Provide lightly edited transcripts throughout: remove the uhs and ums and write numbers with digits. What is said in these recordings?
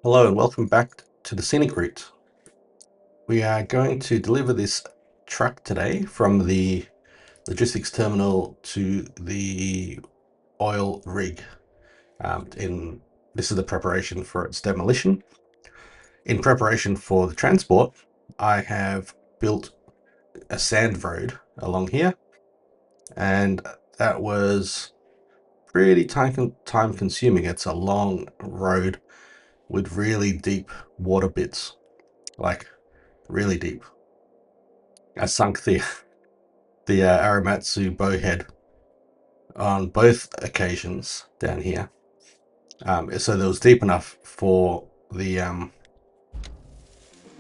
Hello and welcome back to the scenic route. We are going to deliver this truck today from the logistics terminal to the oil rig. This is the preparation for its demolition. In preparation for the transport, I have built a sand road along here, and that was pretty time consuming. It's a long road with really deep water bits, like really deep. I sunk the Aramatsu bowhead on both occasions down here, so that was deep enough for the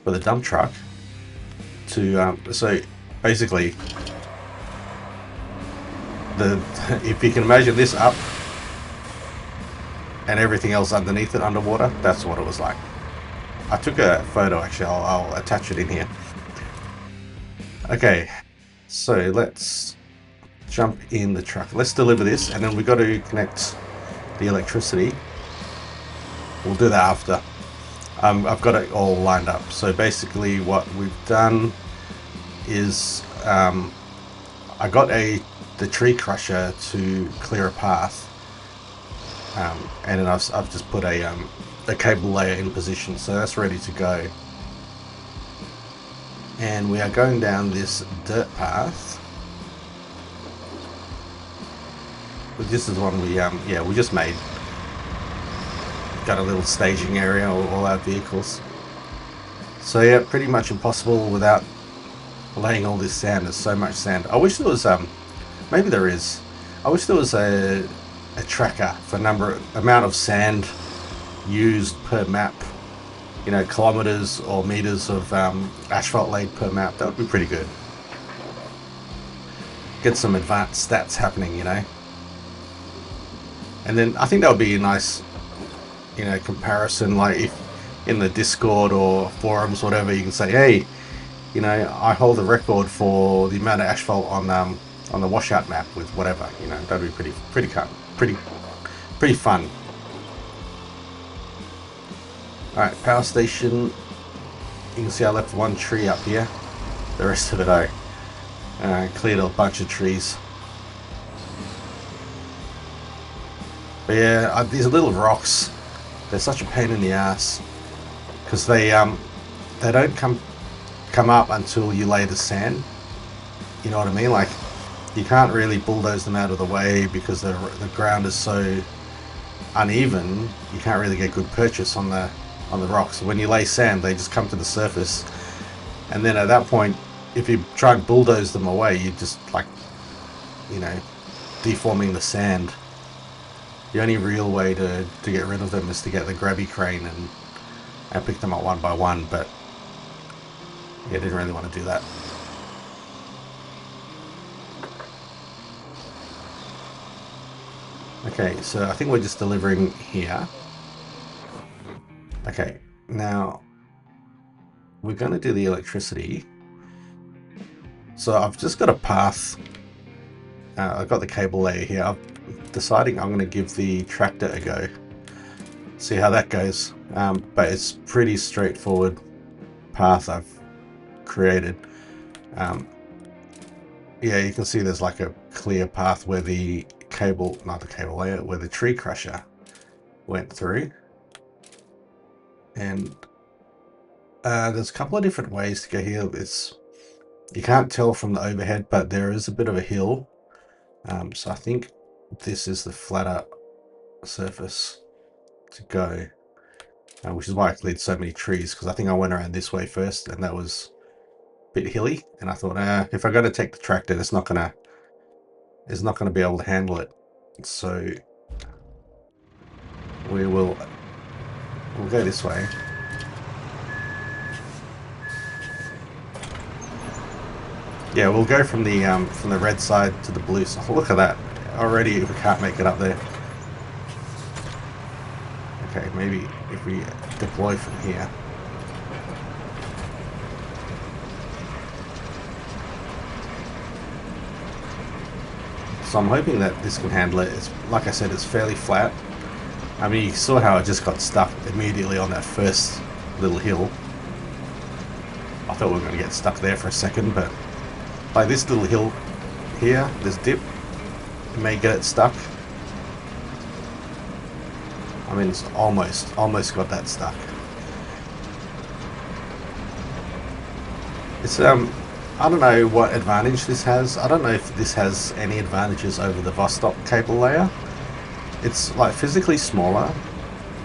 dump truck to. So basically, the if you can imagine this up and everything else underneath it underwater, that's what it was like. I took a photo actually. I'll attach it in here. Okay, so let's jump in the truck. Let's deliver this, and then we got to connect the electricity. We'll do that after. I've got it all lined up. So basically what we've done is I got the tree crusher to clear a path, and then I've just put a cable layer in position, so that's ready to go. And we are going down this dirt path. This is one we just made. Got a little staging area, all our vehicles. So yeah, pretty much impossible without laying all this sand. There's so much sand. I wish there was maybe there is. I wish there was a tracker for amount of sand used per map. You know, kilometers or meters of asphalt laid per map. That would be pretty good. Get some advanced stats happening, you know. And then I think that would be a nice, you know, comparison. Like if in the Discord or forums, whatever, you can say, hey, you know, I hold the record for the amount of asphalt on the Washout map with whatever. You know, that'd be pretty fun. All right, power station. You can see I left one tree up here. The rest of it I cleared a bunch of trees. But yeah, these little rocks, they're such a pain in the ass because they don't come up until you lay the sand. You know what I mean? Like you can't really bulldoze them out of the way because the ground is so uneven. You can't really get good purchase on the rocks. When you lay sand, they just come to the surface, and then at that point, if you try and bulldoze them away, you just like, you know, deforming the sand. The only real way to get rid of them is to get the grabby crane and pick them up one by one, but yeah, I didn't really want to do that. Okay, so I think we're just delivering here. Okay, now we're going to do the electricity. So I've just got a path. I've got the cable layer here. I'm deciding I'm going to give the tractor a go. See how that goes. But it's pretty straightforward path I've created. Yeah, you can see there's like a clear path where the cable, not the cable layer, where the tree crusher went through. And there's a couple of different ways to go here. You can't tell from the overhead, but there is a bit of a hill. So I think this is the flatter surface to go, which is why I cleared so many trees, because I think I went around this way first and that was a bit hilly, and I thought if I go to take the tractor, it's not gonna be able to handle it. So we'll go this way. Yeah, we'll go from the red side to the blue side. Look at that. Already we can't make it up there. Okay, maybe if we deploy from here. So I'm hoping that this can handle it. It's, like I said, it's fairly flat. I mean, you saw how I just got stuck immediately on that first little hill. I thought we were going to get stuck there for a second, but like this little hill here, this dip, may get it stuck. I mean, it's almost got that stuck. It's I don't know what advantage this has. I don't know if this has any advantages over the Vostok cable layer. It's like physically smaller,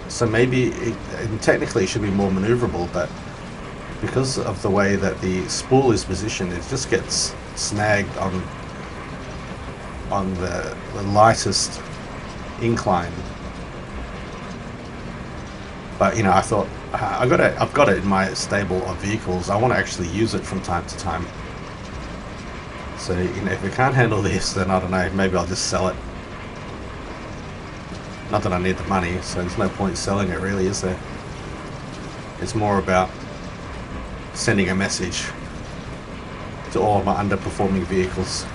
so maybe it technically should be more maneuverable, but because of the way that the spool is positioned, it just gets snagged on the lightest incline. But you know, I thought I've got it in my stable of vehicles. I want to actually use it from time to time. So you know, if we can't handle this, then I don't know. Maybe I'll just sell it. Not that I need the money, so there's no point selling it, really, is there? It's more about sending a message to all of my underperforming vehicles.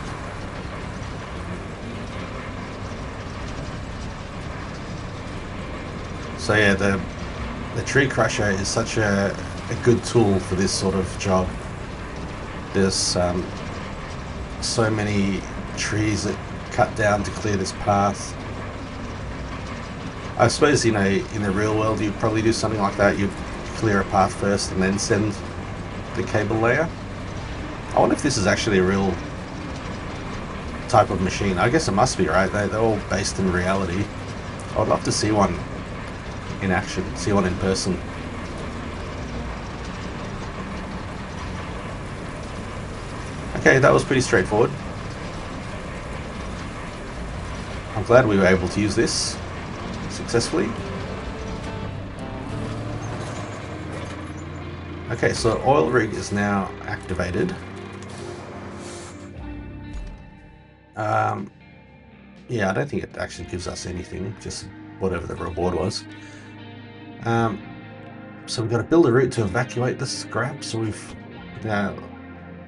So yeah, the tree crusher is such a good tool for this sort of job. There's so many trees that cut down to clear this path. I suppose, you know, in the real world you'd probably do something like that. You'd clear a path first and then send the cable layer. I wonder if this is actually a real type of machine. I guess it must be, right? They're all based in reality. I would love to see one in action, see one in person. Okay, that was pretty straightforward. I'm glad we were able to use this successfully. Okay, so oil rig is now activated. Yeah, I don't think it actually gives us anything, just whatever the reward was. So we've got to build a route to evacuate the scrap. So we've now,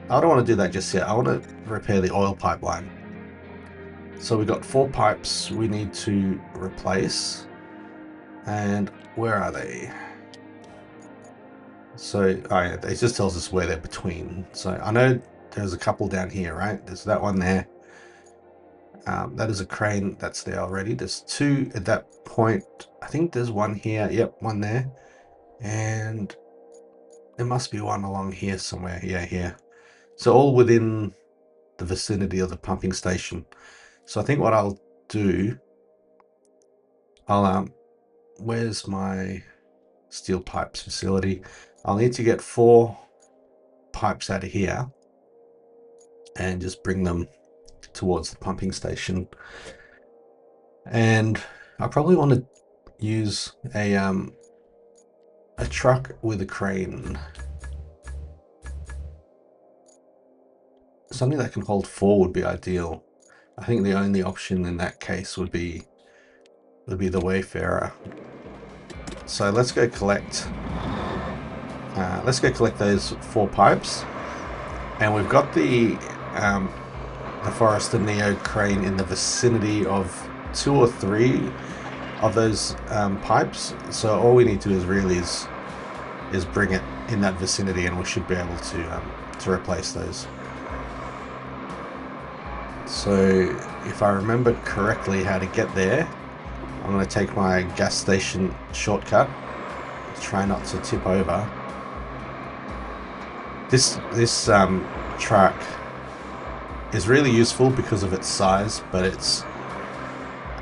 I don't want to do that just yet. I want to repair the oil pipeline. So we've got 4 pipes we need to replace. And where are they? So, oh yeah, it just tells us where they're between. So I know there's a couple down here, right? There's that one there. That is a crane that's there already. There's 2 at that point. I think there's one here. Yep, one there. And there must be one along here somewhere. Yeah, here. So all within the vicinity of the pumping station. So I think what I'll do, where's my steel pipes facility? I'll need to get 4 pipes out of here and just bring them towards the pumping station. And I probably want to use a truck with a crane. Something that can hold 4 would be ideal. I think the only option in that case would be the Wayfarer. So let's go collect. Let's go collect those 4 pipes, and we've got the Forester Neo crane in the vicinity of 2 or 3 of those pipes. So all we need to do is bring it in that vicinity, and we should be able to replace those. So if I remember correctly how to get there, I'm going to take my gas station shortcut. Try not to tip over. This truck is really useful because of its size, but it's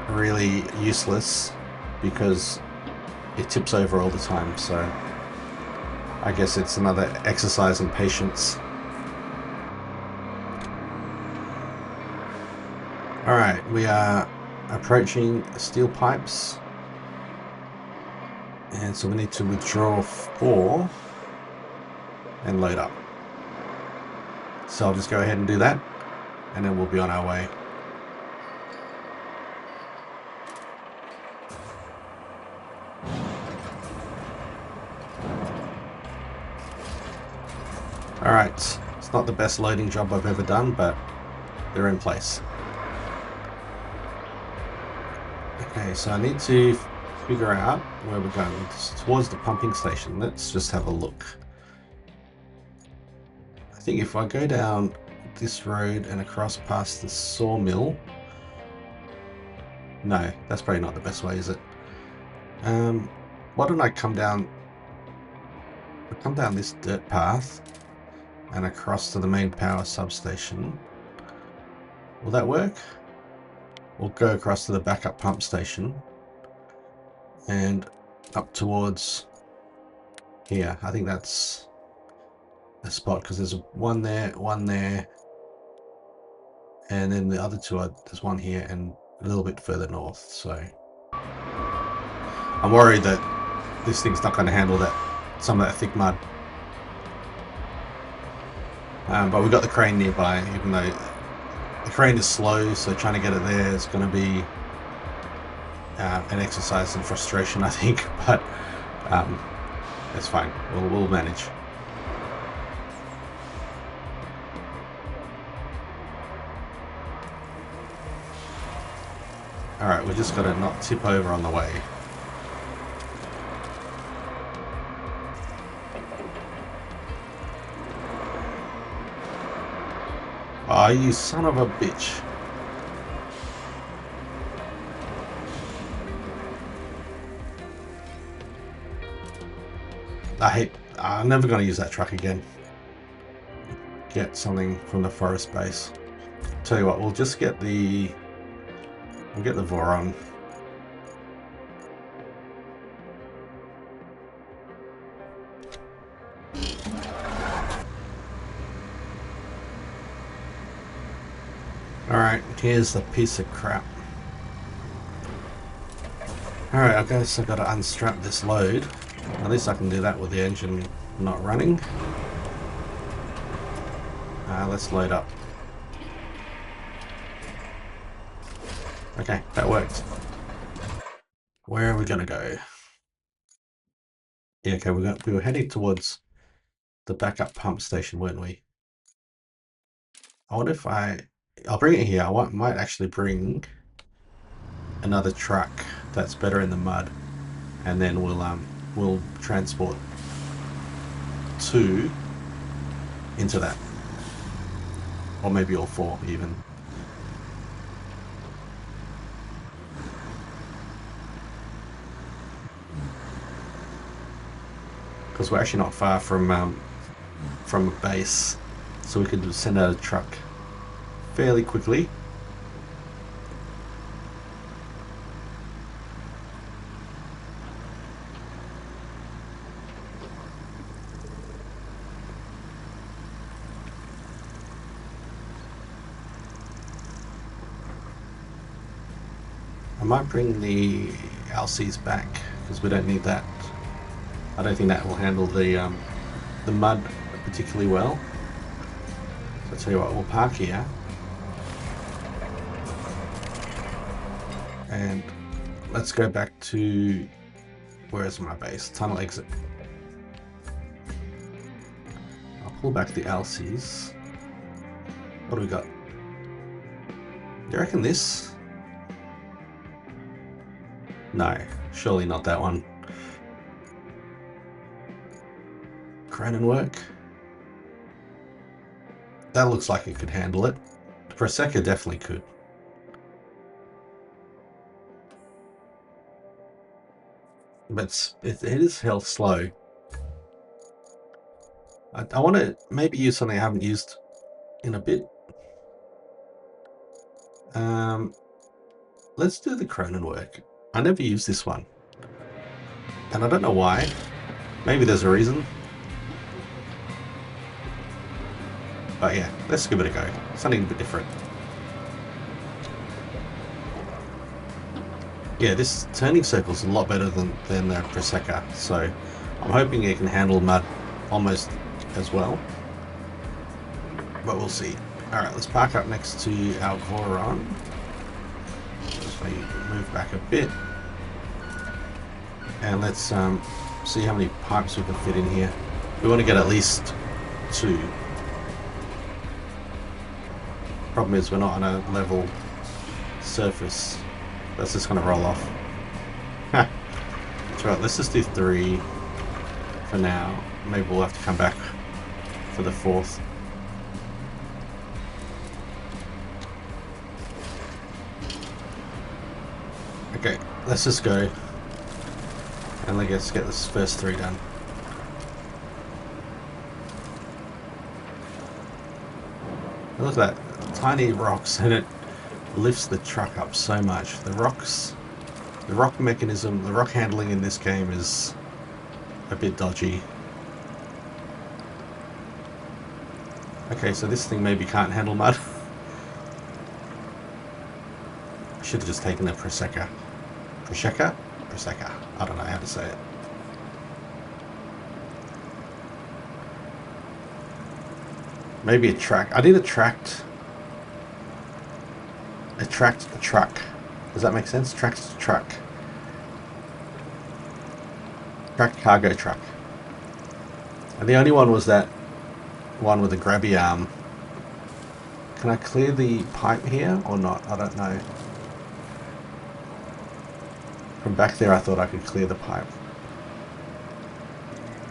really useless because it tips over all the time. So I guess it's another exercise in patience. Alright, we are approaching steel pipes, and so we need to withdraw 4 and load up. So I'll just go ahead and do that, and then we'll be on our way. Alright, it's not the best loading job I've ever done, but they're in place. Okay, so I need to figure out where we're going. It's towards the pumping station. Let's just have a look. I think if I go down this road and across past the sawmill... No, that's probably not the best way, is it? Why don't I come down this dirt path and across to the main power substation? Will that work? We'll go across to the backup pump station and up towards here. I think that's a spot because there's one there, and then the other two are, there's one here and a little bit further north. So I'm worried that this thing's not going to handle some of that thick mud. But we've got the crane nearby, even though the crane is slow, so trying to get it there is going to be an exercise in frustration, I think. But it's fine. We'll manage. All right, we just got to not tip over on the way. Oh, you son of a bitch. I'm never going to use that truck again. Get something from the forest base. Tell you what, we'll get the Voron. Alright, here's the piece of crap. Alright, I guess I've got to unstrap this load. At least I can do that with the engine not running. Let's load up. Okay, that worked. Where are we going to go? Yeah, okay, we were heading towards the backup pump station, weren't we? I wonder if I'll bring it here. I might actually bring another truck that's better in the mud, and then we'll transport 2 into that, or maybe all 4 even. Because we're actually not far from a base, so we could send out a truck fairly quickly. I might bring the LCs back because we don't need that. I don't think that will handle the mud particularly well. So I'll tell you what, we'll park here. And let's go back to, where's my base? Tunnel exit. I'll pull back the LCs. What do we got? Do you reckon this? No, surely not that one. Cronin work. That looks like it could handle it. The Prosecco definitely could. But it is hell slow. I want to maybe use something I haven't used in a bit. Let's do the Cronin work. I never used this one, and I don't know why. Maybe there's a reason. But yeah, let's give it a go. Something a bit different. Yeah, this turning circle is a lot better than the Prosecco, so I'm hoping it can handle mud almost as well. But we'll see. Alright, let's park up next to our Voron. So you move back a bit. And let's see how many pipes we can fit in here. We want to get at least 2. Problem is we're not on a level surface. That's just going to roll off. Right, let's just do 3 for now. Maybe we'll have to come back for the 4th. Okay, let's just go and let's get this first 3 done. Look at that, tiny rocks, and it lifts the truck up so much. The rocks, the rock mechanism, the rock handling in this game is a bit dodgy. Okay, so this thing maybe can't handle mud. Should have just taken a Prosecco. Prosecco? Prosecco. I don't know how to say it. Maybe a track. I need a tracked truck. Does that make sense? Tracked truck. Tracked cargo truck. And the only one was that one with a grabby arm. Can I clear the pipe here or not? I don't know. From back there I thought I could clear the pipe.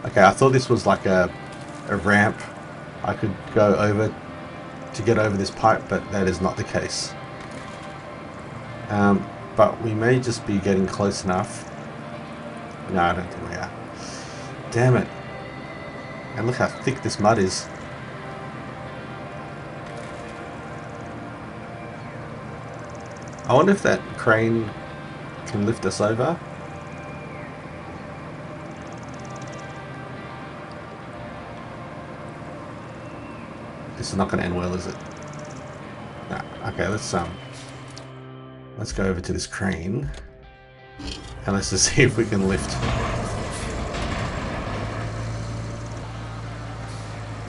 Okay, I thought this was like a ramp I could go over to get over this pipe, but that is not the case. But we may just be getting close enough. No, I don't think we are. Damn it. And look how thick this mud is. I wonder if that crane can lift us over. This is not going to end well, is it? No. Okay, let's go over to this crane and let's just see if we can lift.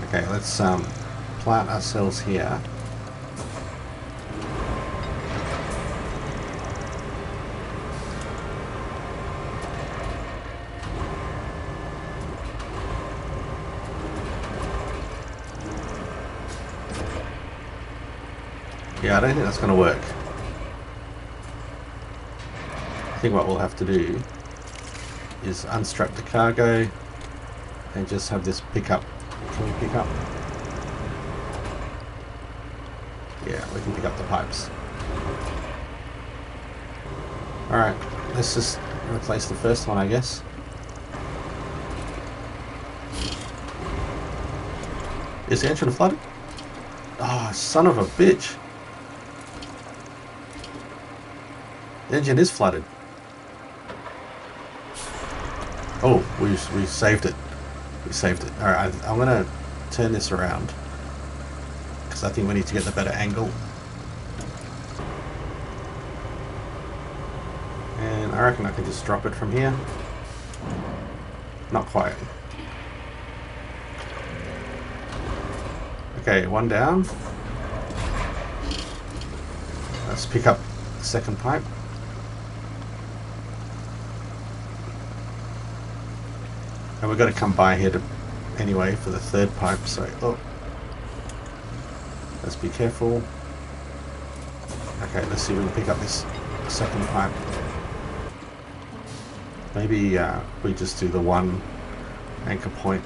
Okay, let's plant ourselves here. Yeah, I don't think that's going to work. I think what we'll have to do is unstrap the cargo and just have this pick up. Can we pick up? Yeah, we can pick up the pipes. Alright, let's just replace the first one, I guess. Is the engine flooded? Oh, son of a bitch. The engine is flooded. Oh, we saved it. We saved it. Alright, I'm going to turn this around because I think we need to get the better angle. And I reckon I can just drop it from here. Not quite. Okay, one down. Let's pick up the second pipe. And we've got to come by here anyway for the third pipe, so oh, let's be careful. Okay, let's see if we can pick up this second pipe. Maybe we just do the one anchor point.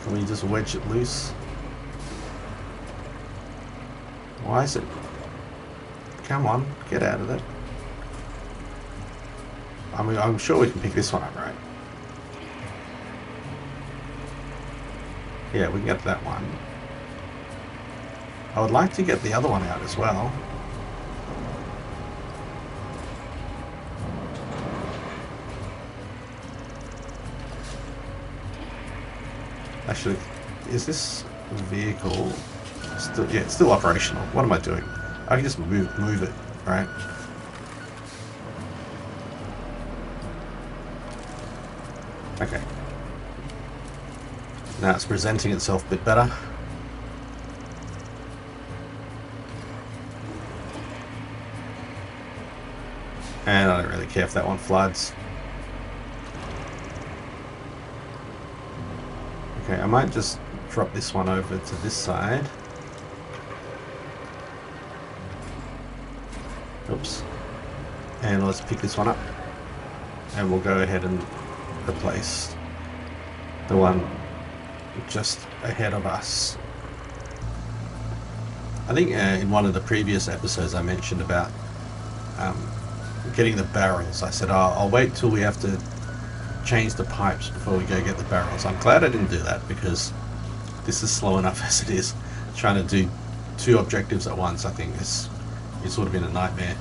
Can we just wedge it loose? Why is it? Come on, get out of it. I mean, I'm sure we can pick this one up, right? Yeah, we can get that one. I would like to get the other one out as well. Actually, is this vehicle still? Yeah, it's still operational. What am I doing? I can just move it, right? Okay. Now it's presenting itself a bit better. And I don't really care if that one floods. Okay, I might just drop this one over to this side. Oops. And let's pick this one up. and we'll go ahead and replace the one just ahead of us. I think in one of the previous episodes I mentioned about getting the barrels. I said, oh, I'll wait till we have to change the pipes before we go get the barrels. I'm glad I didn't do that, because this is slow enough as it is. Trying to do 2 objectives at once, I think it's would have been a nightmare.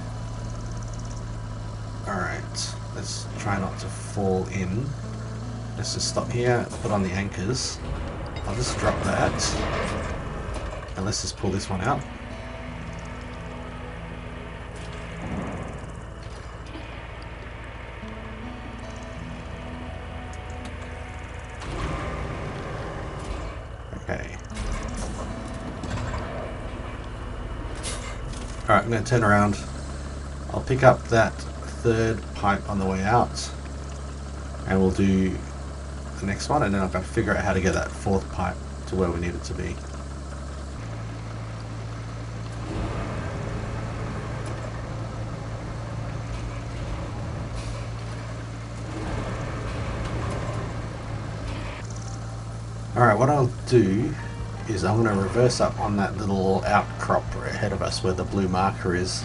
Alright, let's try not to fall in. Let's just stop here, put on the anchors. I'll just drop that. And let's just pull this one out. Okay. Alright, I'm going to turn around. I'll pick up that 3rd pipe on the way out, and we'll do the next one, and then I've got to figure out how to get that 4th pipe to where we need it to be. Alright, what I'll do is I'm going to reverse up on that little outcrop ahead of us where the blue marker is,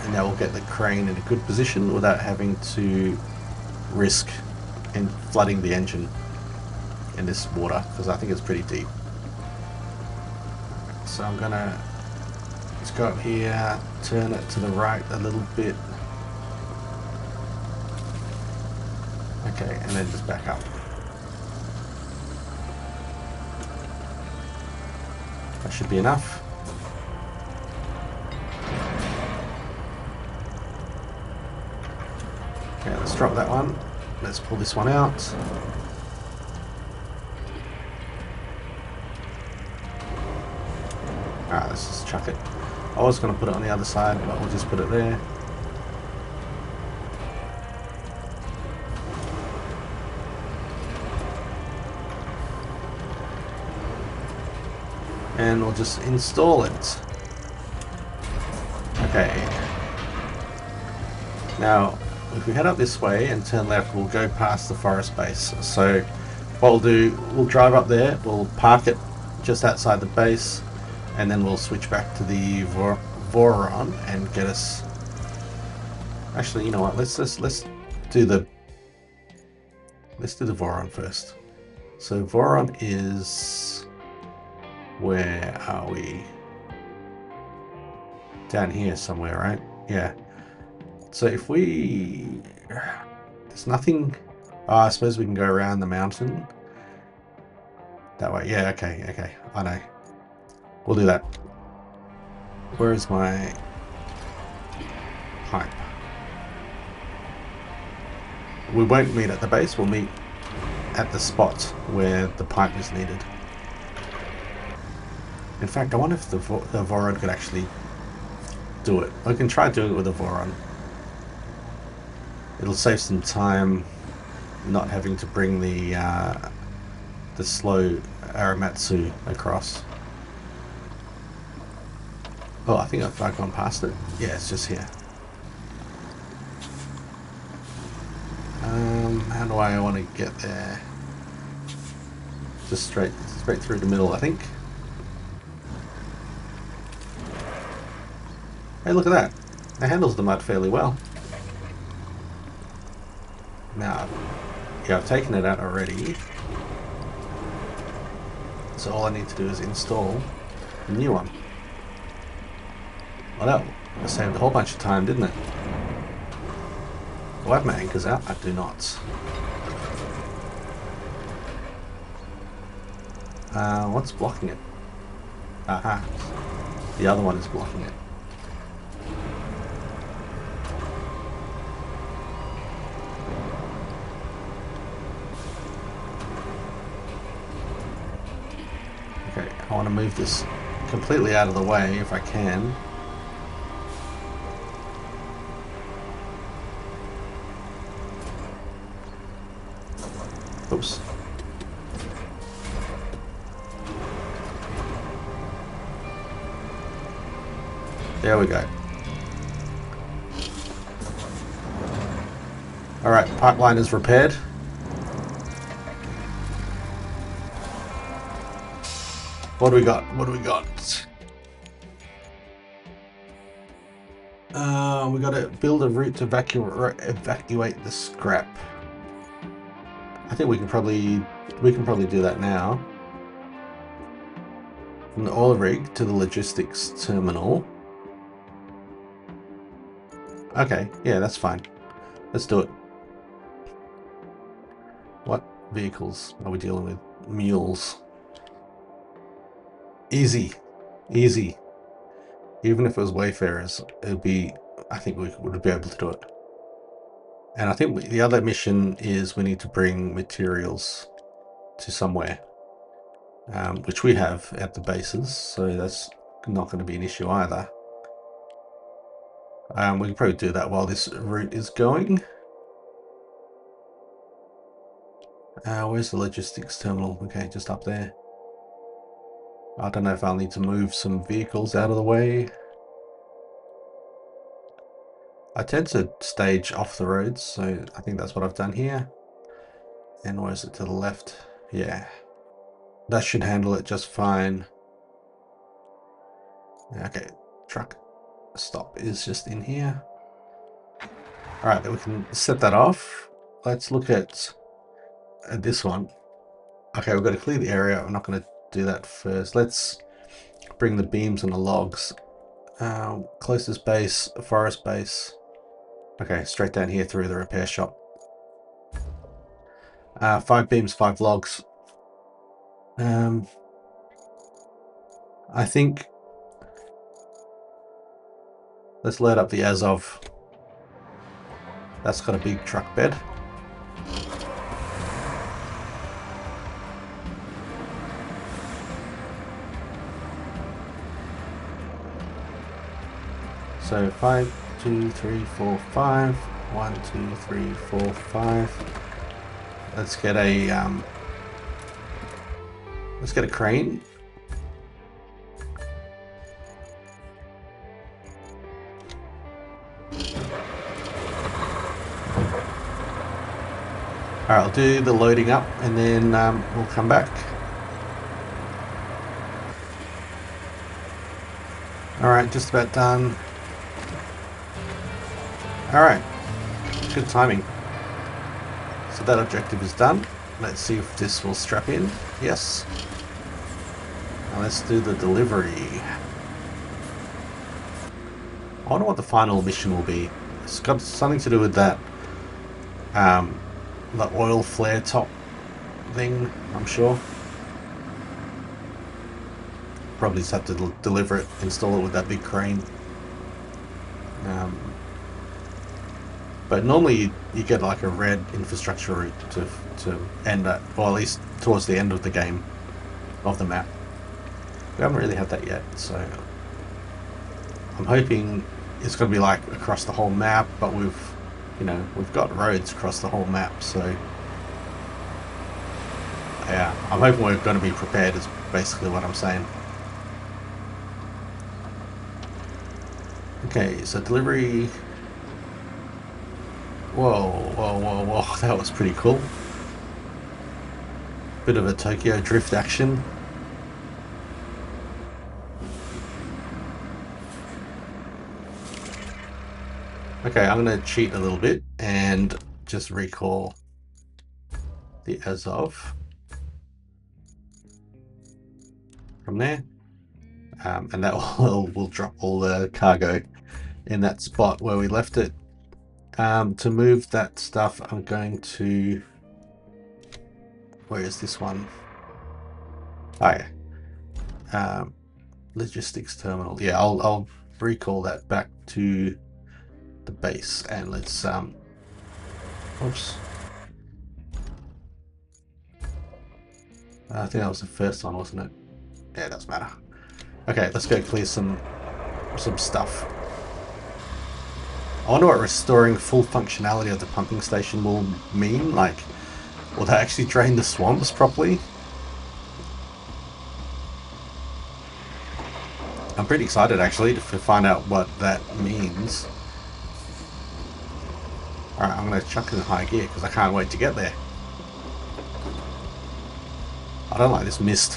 and that will get the crane in a good position without having to risk in flooding the engine in this water, because I think it's pretty deep. So I'm gonna just go up here, turn it to the right a little bit, okay, and then just back up. That should be enough. Okay, let's drop that one. Let's pull this one out. Alright, let's just chuck it. I was going to put it on the other side, but we'll just put it there. And we'll just install it. Okay. Now, if we head up this way and turn left, we'll go past the forest base. So what we'll do, we'll drive up there, we'll park it just outside the base, and then we'll switch back to the Voron and get us... Actually, you know what, let's do the Voron first. So Voron is... Where are we? Down here somewhere, right? Yeah. So if we... There's nothing... Oh, I suppose we can go around the mountain. That way. Yeah, okay. I know. We'll do that. Where is my pipe? We won't meet at the base. We'll meet at the spot where the pipe is needed. In fact, I wonder if the Voron could actually do it. I can try doing it with a Voron. It'll save some time not having to bring the slow Aramatsu across. Oh, I think I've gone past it. Yeah, it's just here. How do I want to get there? Just straight through the middle, I think. Hey, look at that. It handles the mud fairly well. Now, yeah, I've taken it out already. So all I need to do is install a new one. Well, that saved a whole bunch of time, didn't it? Do I have my anchors out? I do not. What's blocking it? Aha. The other one is blocking it. Okay, I want to move this completely out of the way if I can. Oops. There we go. Alright, pipeline is repaired. What do we got? What do we got? We got to build a route to evacuate the scrap. I think we can probably do that now. From the oil rig to the logistics terminal. Okay, yeah, that's fine. Let's do it. What vehicles are we dealing with? Mules. Easy. Easy. Even if it was wayfarers, it'd be, I think we would be able to do it. And I think the other mission is we need to bring materials to somewhere, which we have at the bases, so that's not going to be an issue either. We can probably do that while this route is going. Where's the logistics terminal? Okay, just up there. I don't know if I'll need to move some vehicles out of the way. I tend to stage off the roads, so I think that's what I've done here. And where is it to the left? Yeah. That should handle it just fine. Okay, truck stop is just in here. Alright, we can set that off. Let's look at this one. Okay, we've got to clear the area. I'm not going to do that first. Let's bring the beams and the logs. Closest base, forest base. Okay, straight down here through the repair shop. 5 beams, 5 logs. I think let's load up the Azov. That's got a big truck bed. So 5, 2, 3, 4, 5. 1, 2, 3, 4, 5. Let's get a crane. Alright, I'll do the loading up and then we'll come back. Alright, just about done. Alright, good timing. So that objective is done. Let's see if this will strap in. Yes. Now let's do the delivery. I wonder what the final mission will be. It's got something to do with that the oil flare top thing, I'm sure. Probably just have to deliver it, install it with that big crane. But normally you get like a red infrastructure route to end at, or at least towards the end of the game, of the map. We haven't really had that yet, so I'm hoping it's going to be like across the whole map, but we've got roads across the whole map, so yeah, I'm hoping we're going to be prepared is basically what I'm saying. Okay, so delivery. Whoa, whoa, whoa, whoa, that was pretty cool. Bit of a Tokyo drift action. Okay, I'm going to cheat a little bit and just recall the Azov from there. And that will drop all the cargo in that spot where we left it. To move that stuff, I'm going to... Where is this one? Oh yeah. Logistics terminal. Yeah, I'll recall that back to the base, and let's oops. I think that was the first one, wasn't it? Yeah, it doesn't matter. Okay, let's go clear some stuff. I wonder what restoring full functionality of the pumping station will mean. Like, will they actually drain the swamps properly? I'm pretty excited actually to find out what that means. Alright, I'm going to chuck it in high gear because I can't wait to get there. I don't like this mist.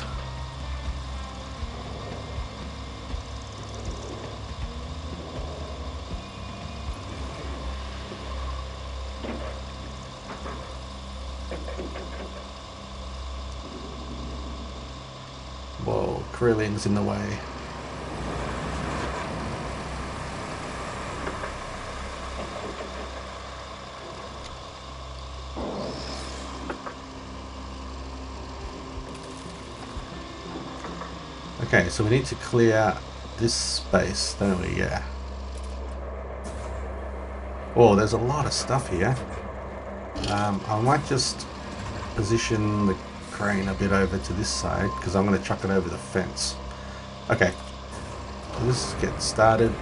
Whoa, Krilling's in the way. Okay, so we need to clear this space, don't we? Yeah. Oh, there's a lot of stuff here. I might just position the crane a bit over to this side because I'm going to chuck it over the fence. Okay, let's get started.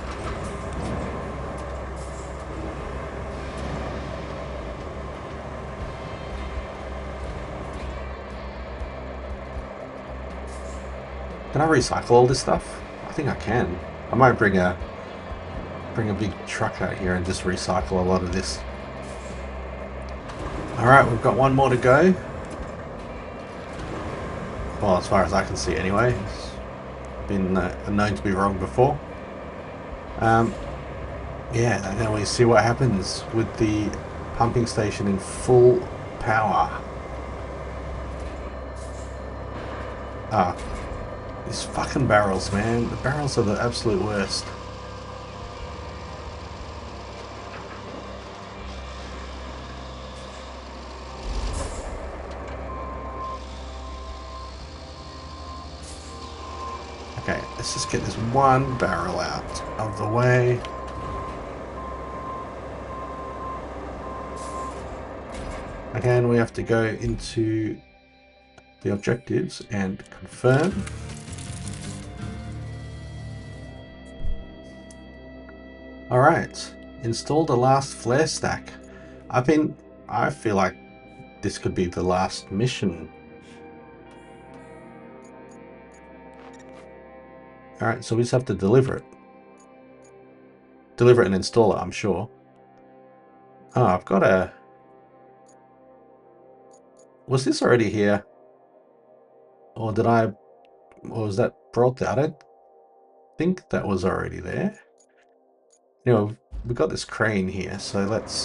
Can I recycle all this stuff? I think I can. I might bring a big truck out here and just recycle a lot of this. Alright, we've got one more to go. Well, as far as I can see anyway. It's been known to be wrong before. Yeah, and then we see what happens with the pumping station in full power. Ah, these fucking barrels, man. The barrels are the absolute worst. Okay, let's just get this one barrel out of the way. Again, we have to go into the objectives and confirm. Alright, install the last flare stack. I feel like this could be the last mission. Alright, so we just have to deliver it. Deliver it and install it, I'm sure. Oh, I've got a... Was this already here? Or did I... Or was that brought there? I don't think that was already there. You know, we've got this crane here, so let's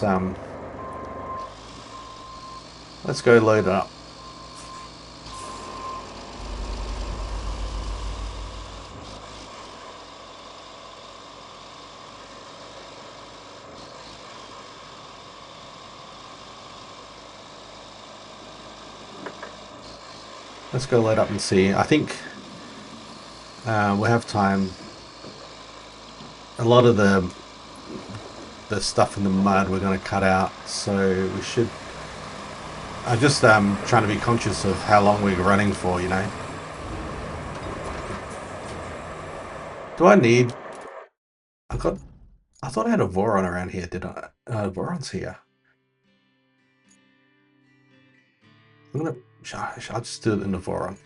go load it up. Let's go load up and see. I think we'll have time. A lot of the stuff in the mud we're going to cut out, so we should... I'm just trying to be conscious of how long we're running for, you know. Do I need... I thought I had a Voron around here, did I? Voron's here. I'm gonna... I'll just do it in the Voron.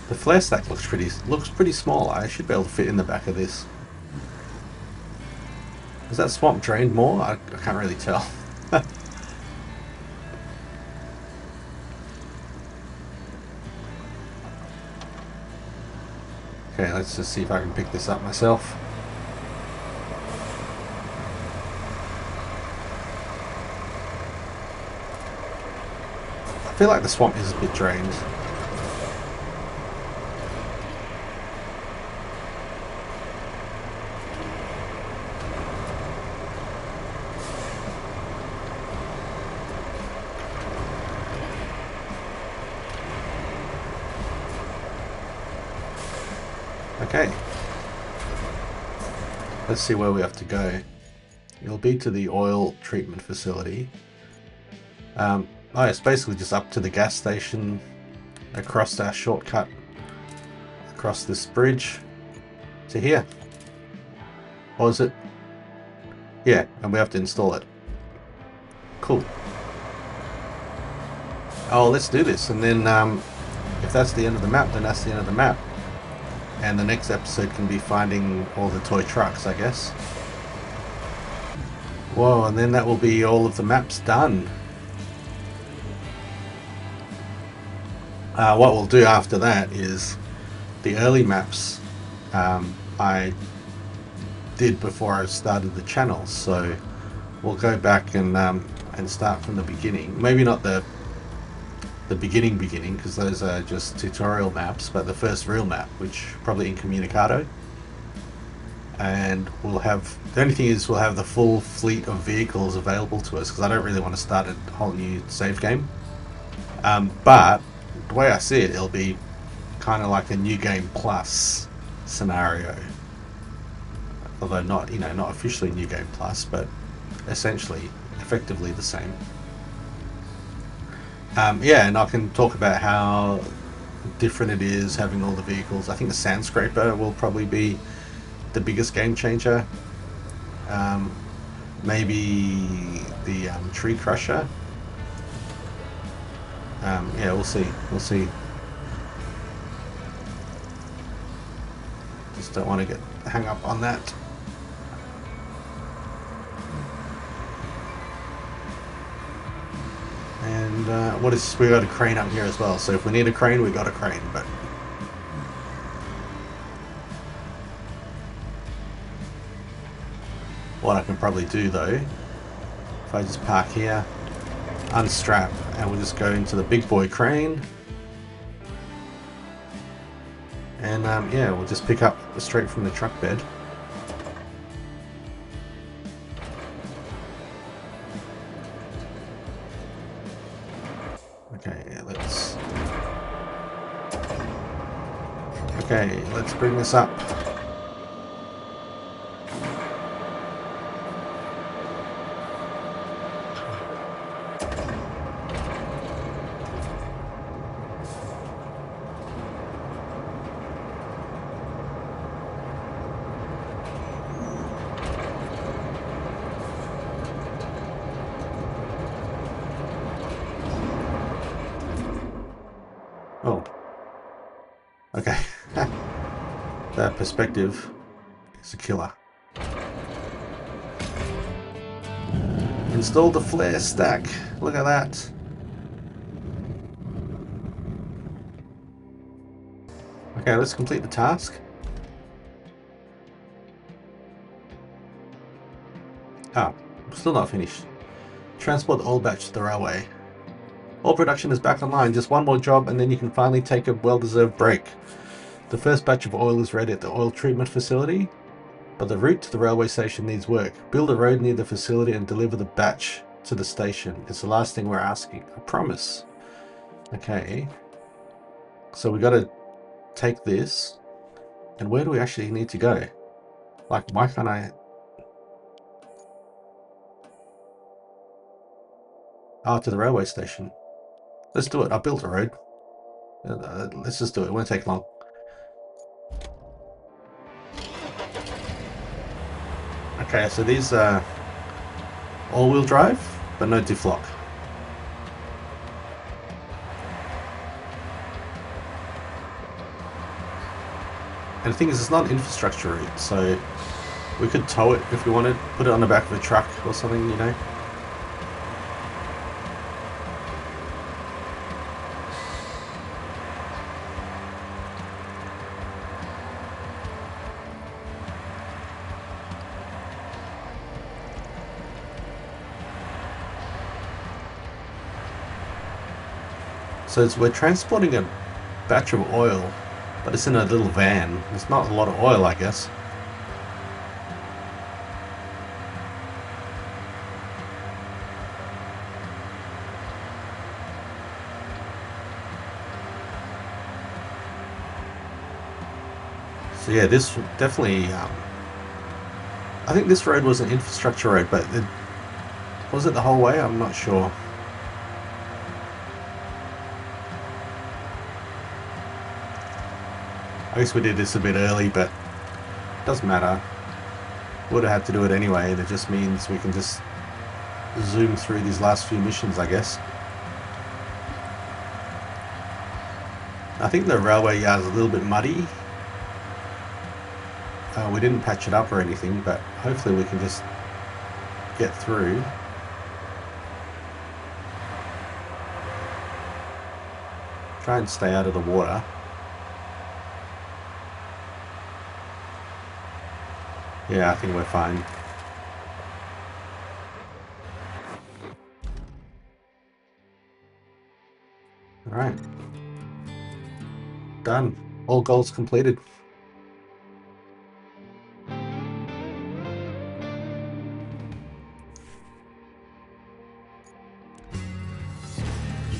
The flare stack looks pretty small. I should be able to fit in the back of this. Is that swamp drained more? I can't really tell. Okay, let's just see if I can pick this up myself. I feel like the swamp is a bit drained. Okay, let's see where we have to go. It'll be to the oil treatment facility. Oh, it's basically just up to the gas station, across our shortcut, across this bridge to here. Or is it? Yeah, and we have to install it. Cool. Oh, let's do this, and then if that's the end of the map, then that's the end of the map. And the next episode can be finding all the toy trucks, I guess. Whoa, and then that will be all of the maps done. What we'll do after that is the early maps I did before I started the channel, so we'll go back and start from the beginning. Maybe not the beginning because those are just tutorial maps, but the first real map, which probably Incommunicado. And we'll have, the only thing is we'll have the full fleet of vehicles available to us, because I don't really want to start a whole new save game. But the way I see it, it'll be kind of like a new game plus scenario, although not, you know, not officially new game plus, but essentially effectively the same. Yeah, and I can talk about how different it is having all the vehicles. I think the Sand Scraper will probably be the biggest game changer. Maybe the Tree Crusher. Yeah, we'll see. We'll see. Just don't want to get hung up on that. And what is, we got a crane up here as well, so if we need a crane, we got a crane. But what I can probably do though, if I just park here, unstrap, and we'll just go into the big boy crane, and yeah, we'll just pick up straight from the truck bed. Okay, let's bring this up. Oh. Okay. That perspective is a killer. Install the flare stack. Look at that. Okay, let's complete the task. Ah, still not finished. Transport the oil batch to the railway. Oil production is back online. Just one more job and then you can finally take a well-deserved break. The first batch of oil is ready at the oil treatment facility, but the route to the railway station needs work. Build a road near the facility and deliver the batch to the station. It's the last thing we're asking. I promise. Okay. So we got to take this. And where do we actually need to go? Like, why can't I... Oh, to the railway station. Let's do it. I built a road. Let's just do it. It won't take long. Okay, so these are all-wheel drive, but no diff lock. And the thing is, it's not an infrastructure route, so we could tow it if we wanted, put it on the back of a truck or something, you know. So we're transporting a batch of oil, but it's in a little van. It's not a lot of oil, I guess. So yeah, this definitely... I think this road was an infrastructure road, but was it the whole way? I'm not sure. I guess we did this a bit early, but it doesn't matter. Would have had to do it anyway. That just means we can just zoom through these last few missions, I guess. I think the railway yard is a little bit muddy. We didn't patch it up or anything, but hopefully we can just get through. Try and stay out of the water. Yeah, I think we're fine. All right. Done. All goals completed.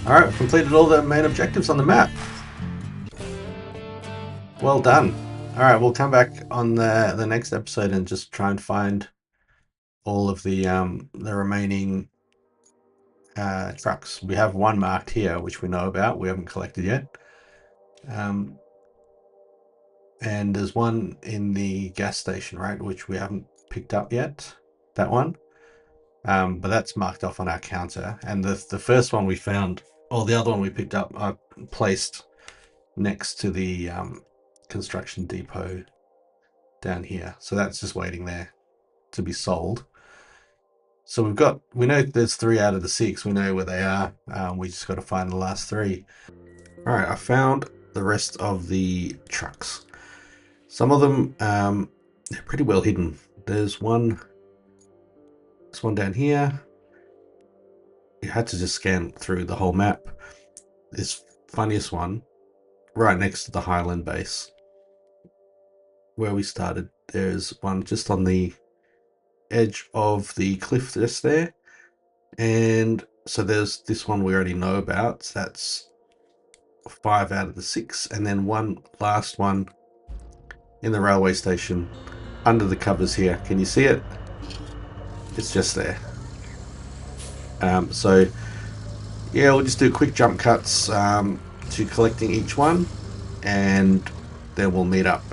All right, completed all the main objectives on the map. Well done. All right, we'll come back on the next episode and just try and find all of the remaining trucks. We have one marked here, which we know about. We haven't collected yet. And there's one in the gas station, right, which we haven't picked up yet. That one. But that's marked off on our counter. And the first one we found, or the other one we picked up, I placed next to the construction depot down here. So that's just waiting there to be sold. So we know there's 3 out of the 6. We know where they are. We just got to find the last 3. All right, I found the rest of the trucks. Some of them, they're pretty well hidden. There's one, this one down here. You had to just scan through the whole map. This funniest one, right next to the Highland base, where we started. There's one just on the edge of the cliff just there. And so there's this one we already know about. So that's 5 out of the 6. And then one last one in the railway station under the covers here. Can you see it? It's just there. So yeah, we'll just do quick jump cuts to collecting each one, and then we'll meet up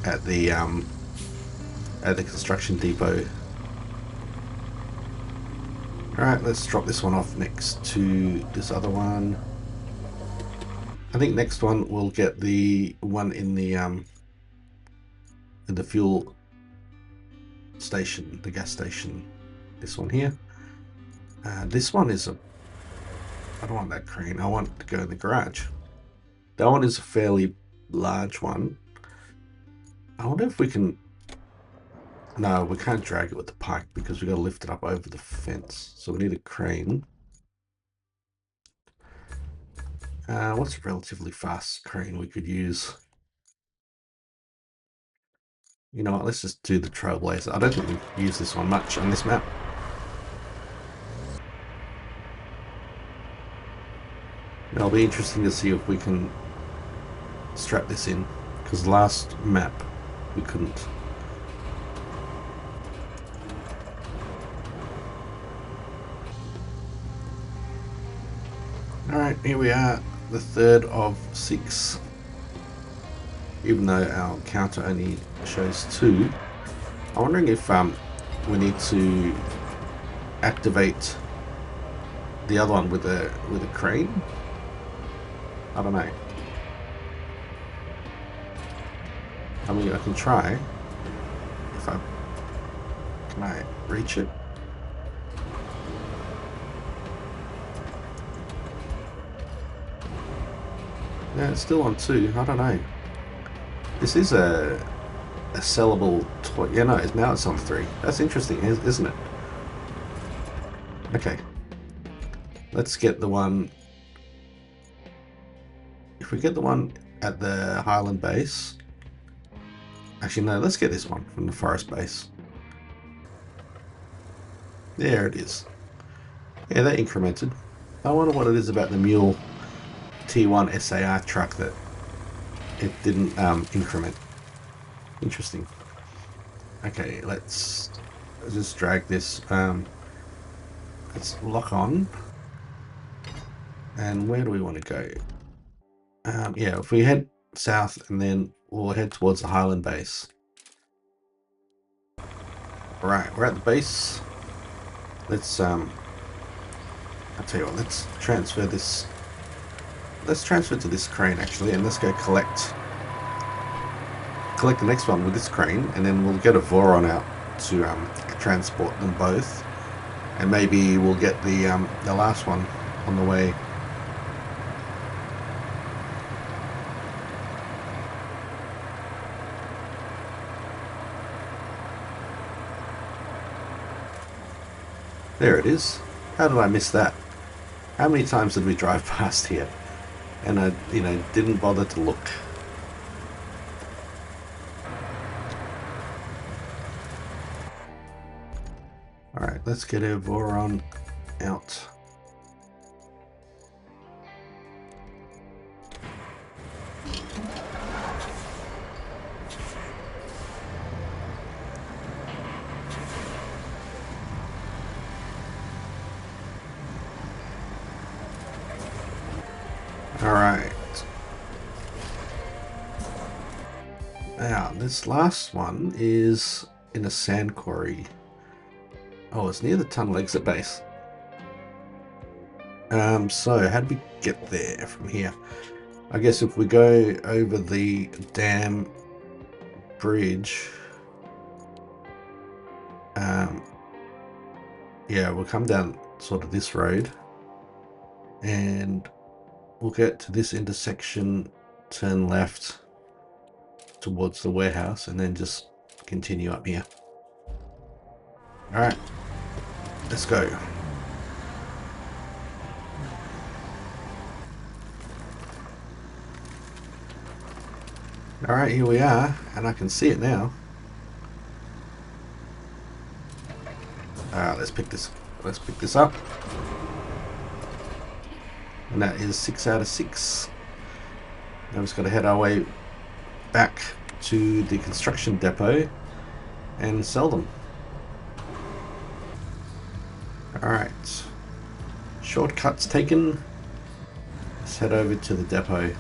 at the construction depot. All right, let's drop this one off next to this other one. I think next one we'll get the one in the fuel station, the gas station. This one here. This one is I don't want that crane. I want it to go in the garage. That one is a fairly large one. I wonder if we can... No, we can't drag it with the pike because we've got to lift it up over the fence. So we need a crane. What's a relatively fast crane we could use? You know what, let's just do the Trailblazer. I don't think we use this one much on this map. It'll be interesting to see if we can strap this in, because last map we couldn't. Alright, here we are, the 3rd of 6. Even though our counter only shows 2. I'm wondering if we need to activate the other one with a crane. I don't know. I mean, I can try. Can I reach it? Yeah, it's still on 2. I don't know. This is a sellable toy. Yeah, no, now it's on 3. That's interesting, isn't it? Okay. Let's get the one... If we get the one at the Highland base... Actually, no, let's get this one from the forest base. There it is. Yeah, that incremented. I wonder what it is about the Mule T1 SAR truck that it didn't increment. Interesting. Okay, let's just drag this. Let's lock on. And where do we want to go? Yeah, if we head south and then we'll head towards the Highland base. Alright, we're at the base. Let's I'll tell you what, let's transfer this let's transfer to this crane actually, and let's go collect the next one with this crane, and then we'll get a Voron out to transport them both, and maybe we'll get the last one on the way. There it is. How did I miss that? How many times did we drive past here and I didn't bother to look? Alright, let's get our Voron out. Alright. Now, this last one is in a sand quarry. Oh, it's near the tunnel exit base. So how do we get there from here? I guess if we go over the dam bridge, yeah, we'll come down sort of this road, and we'll get to this intersection, turn left towards the warehouse, and then just continue up here. All right, let's go. All right, here we are, and I can see it now. Let's pick this up, and that is 6 out of 6. Now we've just got to head our way back to the construction depot and sell them. Alright, shortcuts taken. Let's head over to the depot.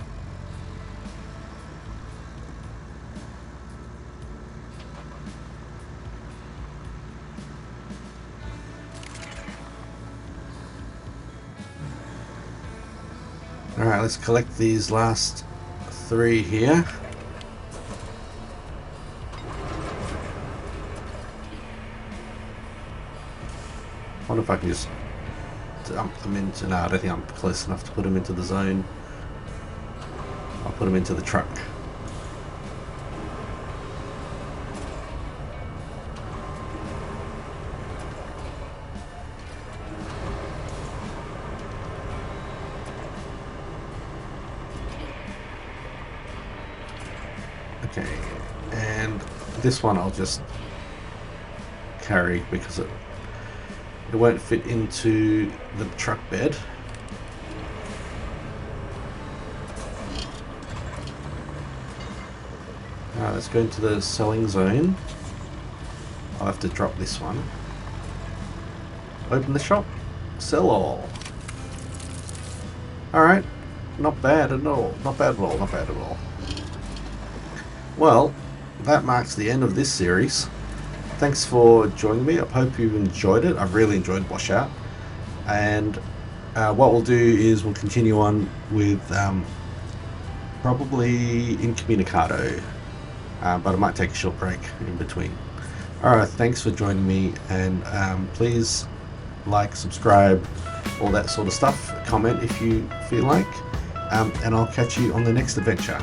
Alright, let's collect these last 3 here. I wonder if I can just dump them into... No, I don't think I'm close enough to put them into the zone. I'll put them into the truck. Okay, and this one I'll just carry because it won't fit into the truck bed. Alright, let's go into the selling zone. I'll have to drop this one. Open the shop. Sell all. Alright, not bad at all. Not bad at all. Not bad at all. Well, that marks the end of this series. Thanks for joining me. I hope you've enjoyed it. I've really enjoyed Washout. And what we'll do is we'll continue on with probably Incommunicado. But I might take a short break in between. Alright, thanks for joining me. And please like, subscribe, all that sort of stuff. Comment if you feel like. And I'll catch you on the next adventure.